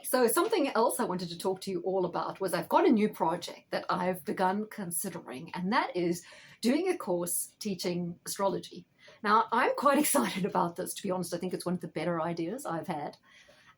So something else I wanted to talk to you all about was I've got a new project that I've begun considering, and that is doing a course teaching astrology. Now, I'm quite excited about this, to be honest. I think it's one of the better ideas I've had.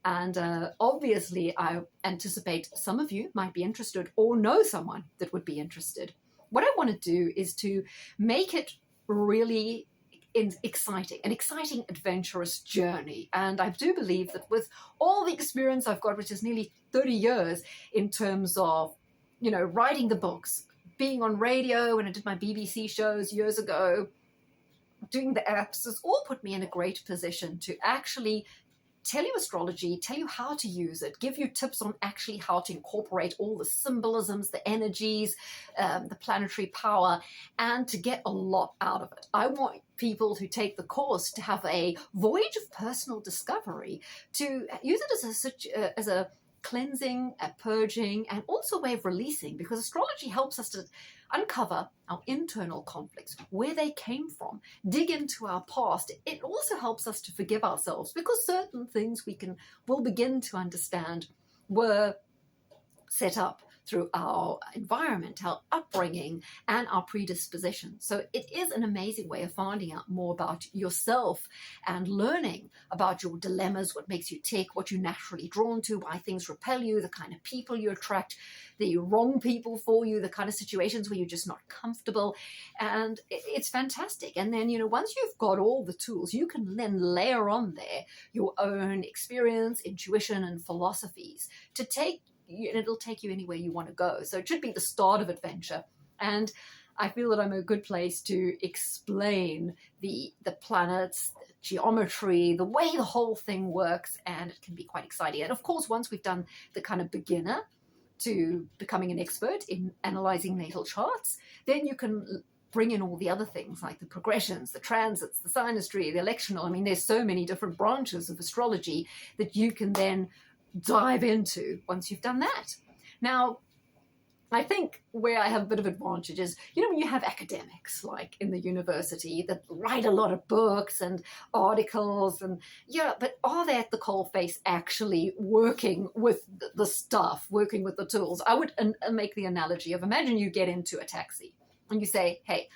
And obviously, I anticipate some of you might be interested or know someone that would be interested. What I want to do is to make it really an exciting, adventurous journey. And I do believe that with all the experience I've got, which is nearly 30 years in terms of, writing the books, being on radio when I did my BBC shows years ago, doing the apps, has all put me in a great position to actually tell you astrology, tell you how to use it, give you tips on actually how to incorporate all the symbolisms, the energies, the planetary power, and to get a lot out of it. I want people who take the course to have a voyage of personal discovery, to use it as a cleansing, a purging, and also a way of releasing, because astrology helps us to uncover our internal conflicts, where they came from, dig into our past. It also helps us to forgive ourselves, because certain things we'll begin to understand were set up through our environment, our upbringing, and our predisposition. So it is an amazing way of finding out more about yourself and learning about your dilemmas, what makes you tick, what you're naturally drawn to, why things repel you, the kind of people you attract, the wrong people for you, the kind of situations where you're just not comfortable. And it's fantastic. And then, once you've got all the tools, you can then layer on there your own experience, intuition, and philosophies to take. It'll take you anywhere you want to go. So it should be the start of adventure. And I feel that I'm a good place to explain the planets, the geometry, the way the whole thing works, and it can be quite exciting. And of course, once we've done the kind of beginner to becoming an expert in analyzing natal charts, then you can bring in all the other things like the progressions, the transits, the synastry, the electional. I mean, there's so many different branches of astrology that you can then dive into once you've done that. Now, I think where I have a bit of advantage is, when you have academics like in the university that write a lot of books and articles but are they at the coalface actually working with the stuff, working with the tools? I would make the analogy of, imagine you get into a taxi and you say, hey,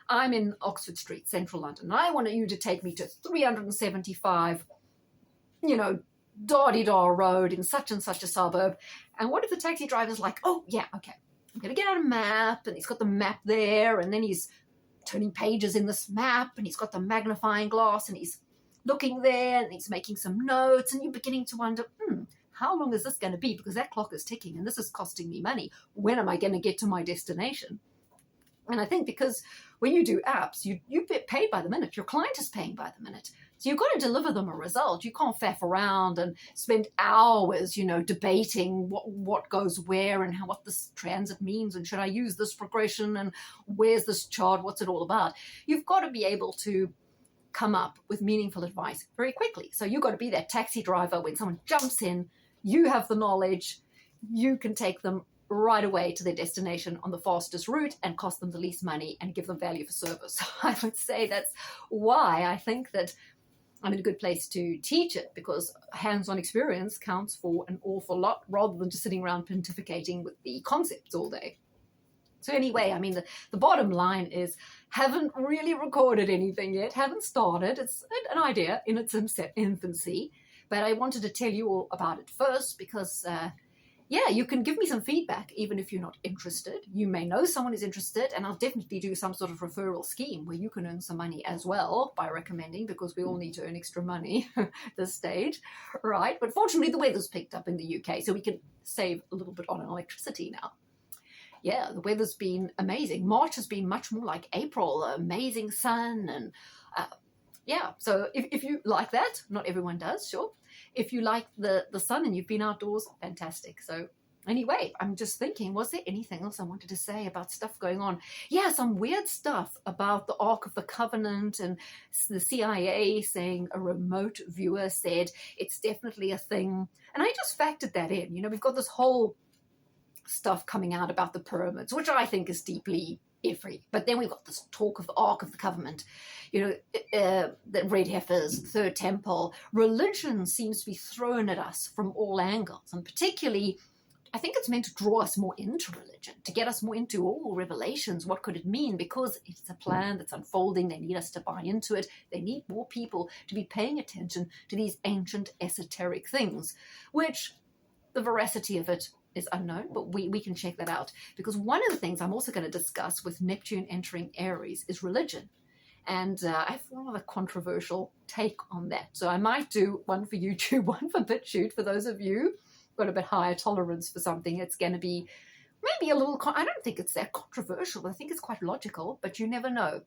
I'm in Oxford Street, central London, and I want you to take me to 375, Dar-de-Dar road in such and such a suburb. And what if the taxi driver's like, oh, yeah, okay, I'm going to get out a map, and he's got the map there, and then he's turning pages in this map, and he's got the magnifying glass, and he's looking there, and he's making some notes, and you're beginning to wonder, how long is this going to be? Because that clock is ticking, and this is costing me money. When am I going to get to my destination? And I think because when you do apps, you get paid by the minute. Your client is paying by the minute. So you've got to deliver them a result. You can't faff around and spend hours, debating what goes where and what this transit means, and should I use this progression, and where's this chart, what's it all about? You've got to be able to come up with meaningful advice very quickly. So you've got to be that taxi driver when someone jumps in, you have the knowledge, you can take them right away to their destination on the fastest route and cost them the least money and give them value for service. So I would say that's why I think that I'm in a good place to teach it, because hands-on experience counts for an awful lot, rather than just sitting around pontificating with the concepts all day. So anyway, I mean, the bottom line is, haven't really recorded anything yet, haven't started. It's an idea in its infancy, but I wanted to tell you all about it first because you can give me some feedback even if you're not interested. You may know someone is interested, and I'll definitely do some sort of referral scheme where you can earn some money as well by recommending, because we all need to earn extra money at this stage, right? But fortunately, the weather's picked up in the UK, so we can save a little bit on electricity now. Yeah, the weather's been amazing. March has been much more like April, amazing sun, and so if you like that, not everyone does, sure. If you like the sun and you've been outdoors, fantastic. So anyway, I'm just thinking, was there anything else I wanted to say about stuff going on? Yeah, some weird stuff about the Ark of the Covenant and the CIA saying a remote viewer said it's definitely a thing. And I just factored that in. We've got this whole stuff coming out about the pyramids, which I think is deeply But then we've got this talk of the Ark of the Covenant, the red heifers, third temple. Religion seems to be thrown at us from all angles, and particularly, I think it's meant to draw us more into religion, to get us more into all revelations. What could it mean? Because it's a plan that's unfolding. They need us to buy into it. They need more people to be paying attention to these ancient esoteric things, which the veracity of it is unknown, but we can check that out. Because one of the things I'm also going to discuss with Neptune entering Aries is religion. And I have one of a controversial take on that. So I might do one for YouTube, one for BitChute. For those of you got a bit higher tolerance for something, it's going to be maybe a little, I don't think it's that controversial. I think it's quite logical, but you never know.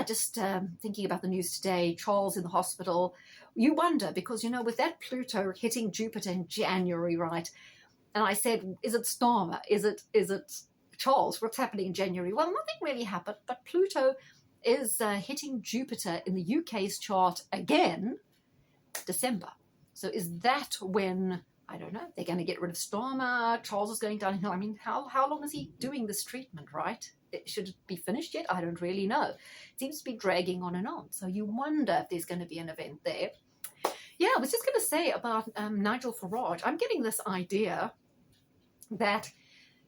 Just thinking about the news today, Charles in the hospital. You wonder, because, with that Pluto hitting Jupiter in January, right? And I said, is it Starmer? Is it Charles? What's happening in January? Well, nothing really happened, but Pluto is hitting Jupiter in the UK's chart again, December. So is that when, I don't know, they're going to get rid of Starmer? Charles is going downhill. I mean, how long is he doing this treatment, right? Should it be finished yet? I don't really know. It seems to be dragging on and on. So you wonder if there's going to be an event there. Yeah, I was just going to say about Nigel Farage. I'm getting this idea that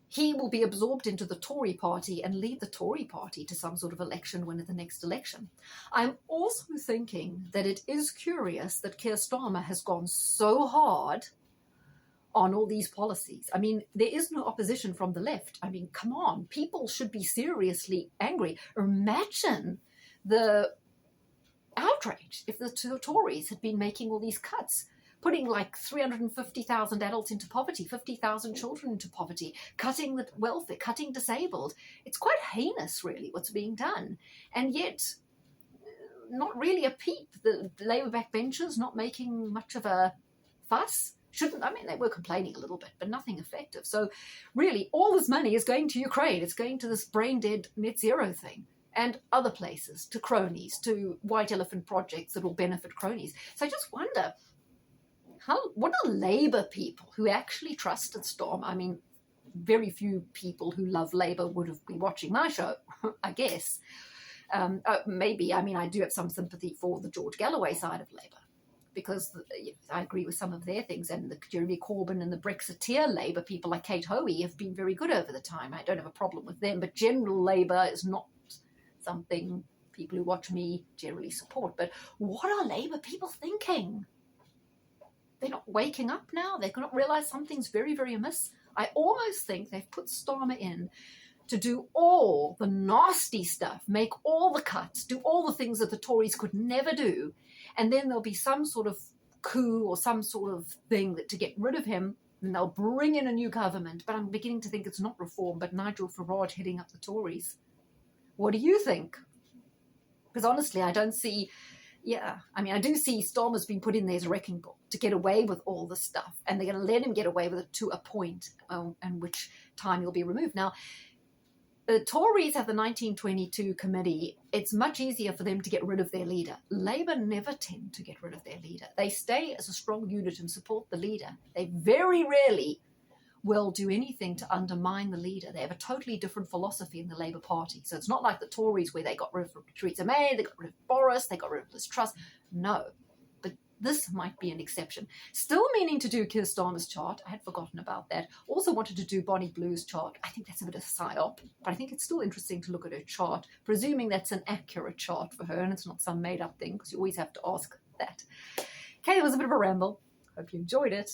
he will be absorbed into the Tory party and lead the Tory party to some sort of election win at the next election. I'm also thinking that it is curious that Keir Starmer has gone so hard on all these policies. I mean, there is no opposition from the left. I mean, come on, people should be seriously angry. Imagine the outrage if the Tories had been making all these cuts, putting like 350,000 adults into poverty, 50,000 children into poverty, cutting the welfare, cutting disabled. It's quite heinous, really, what's being done. And yet, not really a peep. The Labour backbenchers not making much of a fuss. They were complaining a little bit, but nothing effective. So really, all this money is going to Ukraine. It's going to this brain-dead net zero thing and other places, to cronies, to white elephant projects that will benefit cronies. So I just wonder, what are Labour people who actually trusted Storm? I mean, very few people who love Labour would have been watching my show, I guess. Maybe, I do have some sympathy for the George Galloway side of Labour, because I agree with some of their things, and the Jeremy Corbyn and the Brexiteer Labour people like Kate Hoey have been very good over the time. I don't have a problem with them, but general Labour is not something people who watch me generally support. But what are Labour people thinking? They're not waking up now? They cannot realise something's very, very amiss? I almost think they've put Starmer in to do all the nasty stuff, make all the cuts, do all the things that the Tories could never do, and then there'll be some sort of coup or some sort of thing to get rid of him, and they'll bring in a new government. But I'm beginning to think it's not reform, but Nigel Farage heading up the Tories. What do you think? Because honestly, I don't see... I do see Starmer's been put in there as a wrecking ball to get away with all this stuff, and they're going to let him get away with it to a point, and which time he'll be removed. Now, the Tories have the 1922 committee. It's much easier for them to get rid of their leader. Labour never tend to get rid of their leader. They stay as a strong unit and support the leader. They very rarely will do anything to undermine the leader. They have a totally different philosophy in the Labour Party. So it's not like the Tories where they got rid of Theresa May, they got rid of Boris, they got rid of Liz Truss. No. But this might be an exception. Still meaning to do Keir Starmer's chart. I had forgotten about that. Also wanted to do Bonnie Blue's chart. I think that's a bit of a psyop, but I think it's still interesting to look at her chart, presuming that's an accurate chart for her and it's not some made-up thing, because you always have to ask that. Okay, it was a bit of a ramble. Hope you enjoyed it.